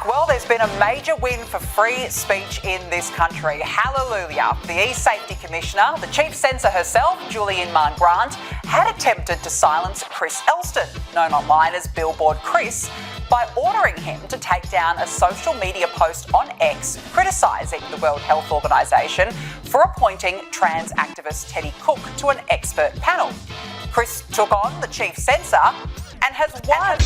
Well, there's been a major win for free speech in this country. Hallelujah. The E-Safety Commissioner, the Chief Censor herself, Julie Inman-Grant, had attempted to silence Chris Elston, known online as Billboard Chris, by ordering him to take down a social media post on X criticising the World Health Organisation for appointing trans activist Teddy Cook to an expert panel. Chris took on the Chief Censor and has won.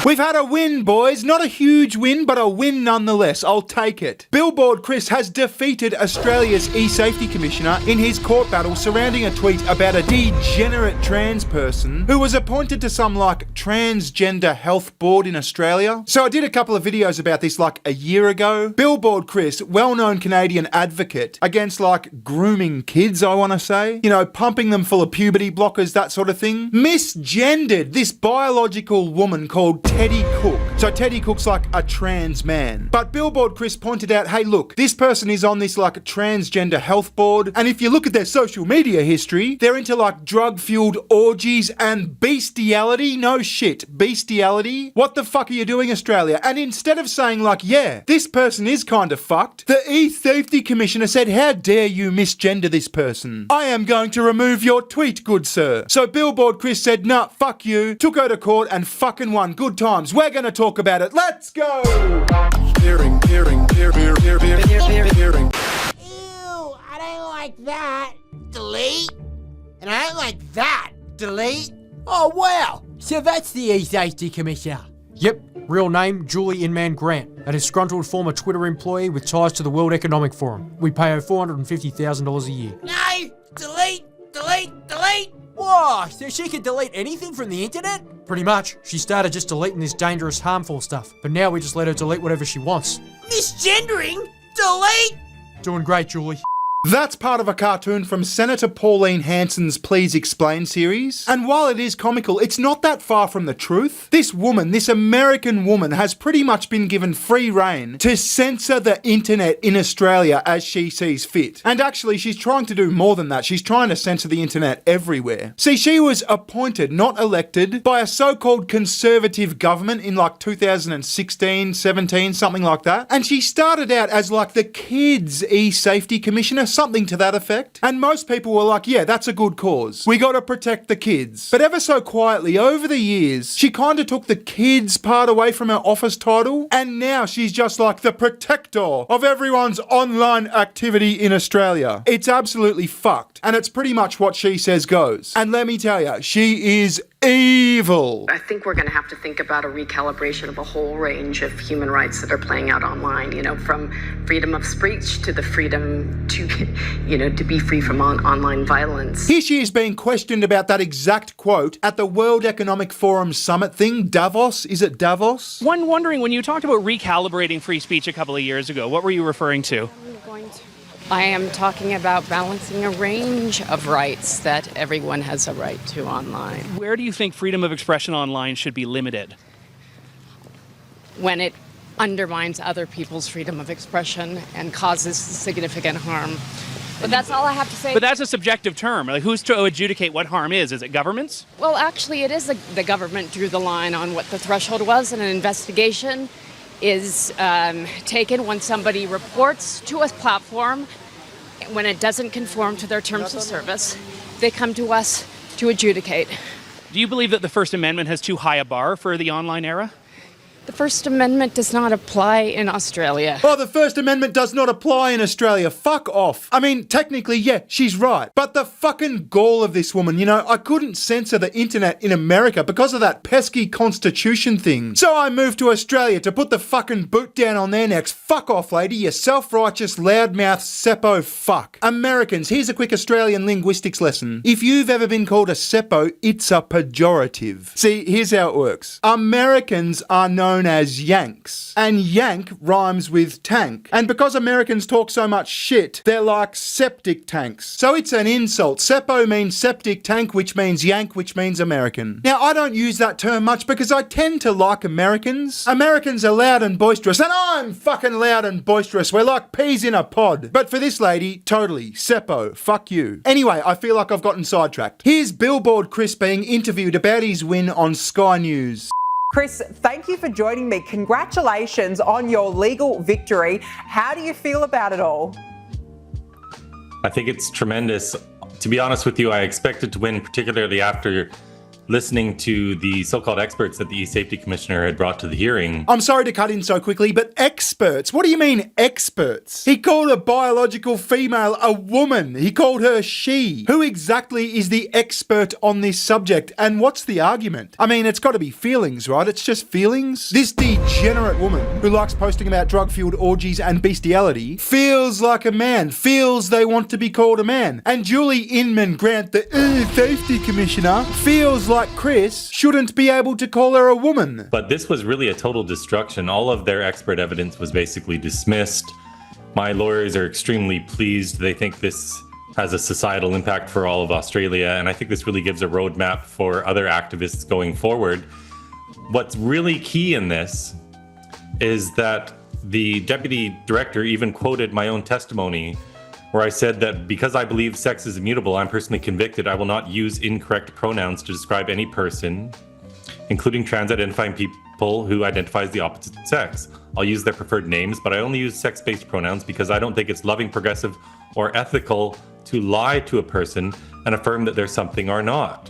We've had a win, boys. Not a huge win, but a win nonetheless. I'll take it. Billboard Chris has defeated Australia's E-Safety Commissioner in his court battle surrounding a tweet about a degenerate trans person who was appointed to some, transgender health board in Australia. So I did a couple of videos about this, a year ago. Billboard Chris, well-known Canadian advocate against, grooming kids, I want to say. Pumping them full of puberty blockers, that sort of thing. Misgendered this biological woman called Teddy Cook. So Teddy Cook's a trans man. But Billboard Chris pointed out, hey look, this person is on this transgender health board, and if you look at their social media history, they're into drug-fueled orgies and bestiality. No shit, bestiality. What the fuck are you doing, Australia? And instead of saying yeah, this person is kind of fucked, the E-Safety Commissioner said, how dare you misgender this person? I am going to remove your tweet, good sir. So Billboard Chris said, nah, fuck you, took her to court and fucking won. Good times. We're going to talk about it. Let's go! Hearing. Ew, I don't like that. Delete. And I don't like that. Delete. Oh, wow. So that's the E-Safety Commissioner. Yep, real name Julie Inman-Grant, a disgruntled former Twitter employee with ties to the World Economic Forum. We pay her $450,000 a year. No! Delete! Whoa, so she can delete anything from the internet? Pretty much. She started just deleting this dangerous, harmful stuff, but now we just let her delete whatever she wants. Misgendering? Delete? Doing great, Julie. That's part of a cartoon from Senator Pauline Hanson's Please Explain series. And while it is comical, it's not that far from the truth. This woman, this American woman, has pretty much been given free rein to censor the internet in Australia as she sees fit. And actually, she's trying to do more than that. She's trying to censor the internet everywhere. See, she was appointed, not elected, by a so-called conservative government in 2016, 17, something like that. And she started out as the Kids E-Safety Commissioner, something to that effect. And most people were yeah, that's a good cause. We gotta protect the kids. But ever so quietly, over the years, she kind of took the kids part away from her office title, and now she's just the protector of everyone's online activity in Australia. It's absolutely fucked. And it's pretty much what she says goes. And let me tell you, she is evil. I think we're going to have to think about a recalibration of a whole range of human rights that are playing out online, from freedom of speech to the freedom to, to be free from online violence. Here she is being questioned about that exact quote at the World Economic Forum summit thing, Davos. Is it Davos? One wondering, when you talked about recalibrating free speech a couple of years ago, what were you referring to? I am talking about balancing a range of rights that everyone has a right to online. Where do you think freedom of expression online should be limited? When it undermines other people's freedom of expression and causes significant harm. But that's all I have to say. But that's a subjective term. Who's to adjudicate what harm is? Is it governments? Well, actually, it is the government drew the line on what the threshold was, and an investigation is taken when somebody reports to a platform. When it doesn't conform to their terms of service, they come to us to adjudicate. Do you believe that the First Amendment has too high a bar for the online era? The First Amendment does not apply in Australia. Oh, the First Amendment does not apply in Australia. Fuck off. I mean, technically, yeah, she's right. But the fucking gall of this woman, I couldn't censor the internet in America because of that pesky constitution thing. So I moved to Australia to put the fucking boot down on their necks. Fuck off, lady, you self-righteous, loudmouth, seppo fuck. Americans, here's a quick Australian linguistics lesson. If you've ever been called a seppo, it's a pejorative. See, here's how it works. Americans are known known as Yanks. And Yank rhymes with tank. And because Americans talk so much shit, they're like septic tanks. So it's an insult. Seppo means septic tank, which means Yank, which means American. Now, I don't use that term much because I tend to like Americans. Americans are loud and boisterous, and I'm fucking loud and boisterous. We're like peas in a pod. But for this lady, totally. Seppo, fuck you. Anyway, I feel like I've gotten sidetracked. Here's Billboard Chris being interviewed about his win on Sky News. Chris, thank you for joining me. Congratulations on your legal victory. How do you feel about it all? I think it's tremendous. To be honest with you, I expected to win, particularly after listening to the so-called experts that the e-safety commissioner had brought to the hearing. I'm sorry to cut in so quickly, but experts? What do you mean experts? He called a biological female a woman. He called her she. Who exactly is the expert on this subject? And what's the argument? I mean, it's got to be feelings, right? It's just feelings. This degenerate woman who likes posting about drug-fueled orgies and bestiality feels like a man, feels they want to be called a man. And Julie Inman Grant, the safety commissioner, feels like Chris shouldn't be able to call her a woman. But this was really a total destruction. All of their expert evidence was basically dismissed. My lawyers are extremely pleased. They think this has a societal impact for all of Australia, and I think this really gives a roadmap for other activists going forward. What's really key in this is that the deputy director even quoted my own testimony where I said that because I believe sex is immutable, I'm personally convicted I will not use incorrect pronouns to describe any person, including trans-identifying people who identify as the opposite sex. I'll use their preferred names, but I only use sex-based pronouns because I don't think it's loving, progressive, or ethical to lie to a person and affirm that they're something or not.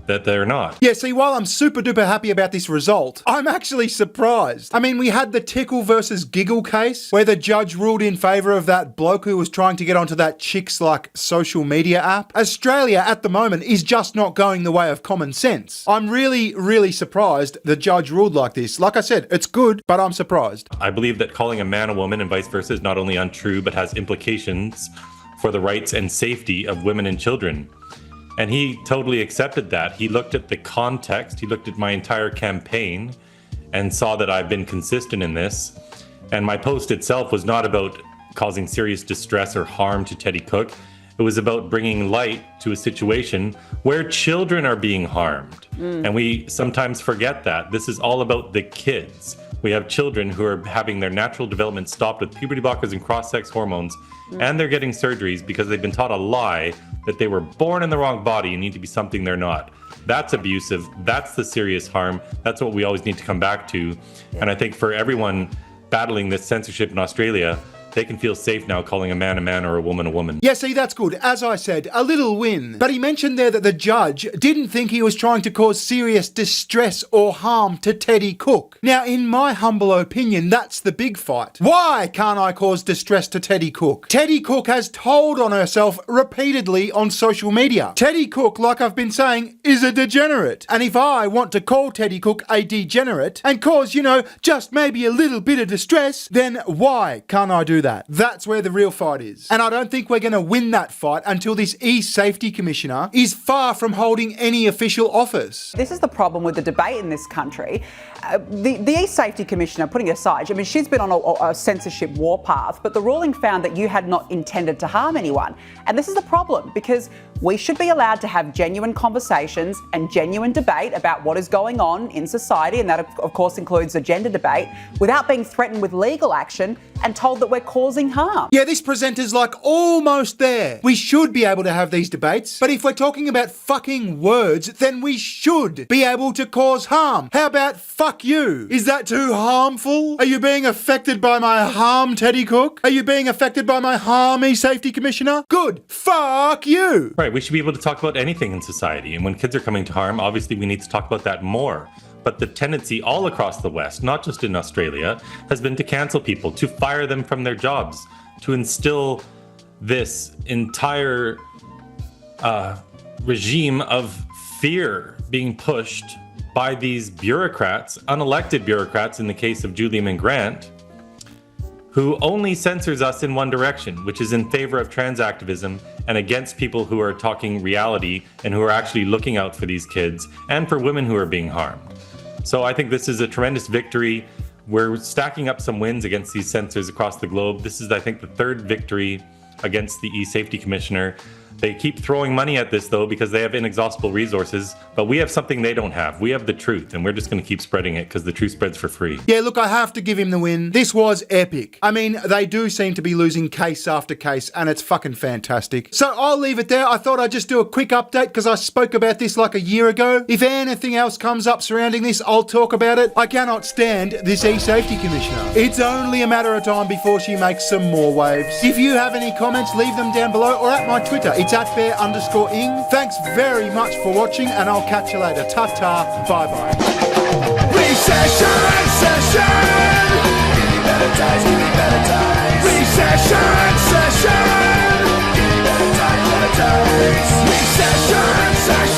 That they're not. Yeah, see, while I'm super duper happy about this result, I'm actually surprised. I mean, we had the Tickle versus Giggle case where the judge ruled in favour of that bloke who was trying to get onto that chicks like social media app. Australia at the moment is just not going the way of common sense. I'm really, really surprised the judge ruled like this. Like I said, it's good, but I'm surprised. I believe that calling a man a woman and vice versa is not only untrue, but has implications for the rights and safety of women and children. And he totally accepted that. He looked at the context, he looked at my entire campaign and saw that I've been consistent in this. And my post itself was not about causing serious distress or harm to Teddy Cook. It was about bringing light to a situation where children are being harmed. And we sometimes forget that. This is all about the kids. We have children who are having their natural development stopped with puberty blockers and cross-sex hormones, and they're getting surgeries because they've been taught a lie that they were born in the wrong body and need to be something they're not. That's abusive. That's the serious harm. That's what we always need to come back to. And I think for everyone battling this censorship in Australia, they can feel safe now calling a man or a woman. Yeah, see, that's good. As I said, a little win. But he mentioned there that the judge didn't think he was trying to cause serious distress or harm to Teddy Cook. Now, in my humble opinion, that's the big fight. Why can't I cause distress to Teddy Cook? Teddy Cook has told on herself repeatedly on social media. Teddy Cook, like I've been saying, is a degenerate. And if I want to call Teddy Cook a degenerate and cause, just maybe a little bit of distress, then why can't I do that? That's where the real fight is. And I don't think we're going to win that fight until this e-safety commissioner is far from holding any official office. This is the problem with the debate in this country. The e-safety commissioner, putting it aside, I mean, she's been on a censorship warpath, but the ruling found that you had not intended to harm anyone. And this is the problem, because we should be allowed to have genuine conversations and genuine debate about what is going on in society, and that of course includes a gender debate, without being threatened with legal action and told that we're causing harm. Yeah, this presenter's like almost there. We should be able to have these debates, but if we're talking about fucking words, then we should be able to cause harm. How about fuck you? Is that too harmful? Are you being affected by my harm, Teddy Cook? Are you being affected by my harm, e-safety commissioner? Good. Fuck you. Right, we should be able to talk about anything in society. And when kids are coming to harm, obviously we need to talk about that more. But the tendency all across the West, not just in Australia, has been to cancel people, to fire them from their jobs, to instill this entire regime of fear being pushed by these bureaucrats, unelected bureaucrats in the case of Julie Inman Grant, who only censors us in one direction, which is in favor of trans activism and against people who are talking reality and who are actually looking out for these kids and for women who are being harmed. So I think this is a tremendous victory. We're stacking up some wins against these censors across the globe. This is, I think, the third victory against the e-safety commissioner. They keep throwing money at this, though, because they have inexhaustible resources. But we have something they don't have. We have the truth, and we're just going to keep spreading it because the truth spreads for free. Yeah, look, I have to give him the win. This was epic. I mean, they do seem to be losing case after case, and it's fucking fantastic. So I'll leave it there. I thought I'd just do a quick update because I spoke about this like a year ago. If anything else comes up surrounding this, I'll talk about it. I cannot stand this e-safety commissioner. It's only a matter of time before she makes some more waves. If you have any comments, leave them down below or at my Twitter. It's at bear_ing. Thanks very much for watching, and I'll catch you later. Ta-ta, bye-bye. Recession, session. Give me better times, give me better times. Recession, session. Give me better times, better times. Recession, session.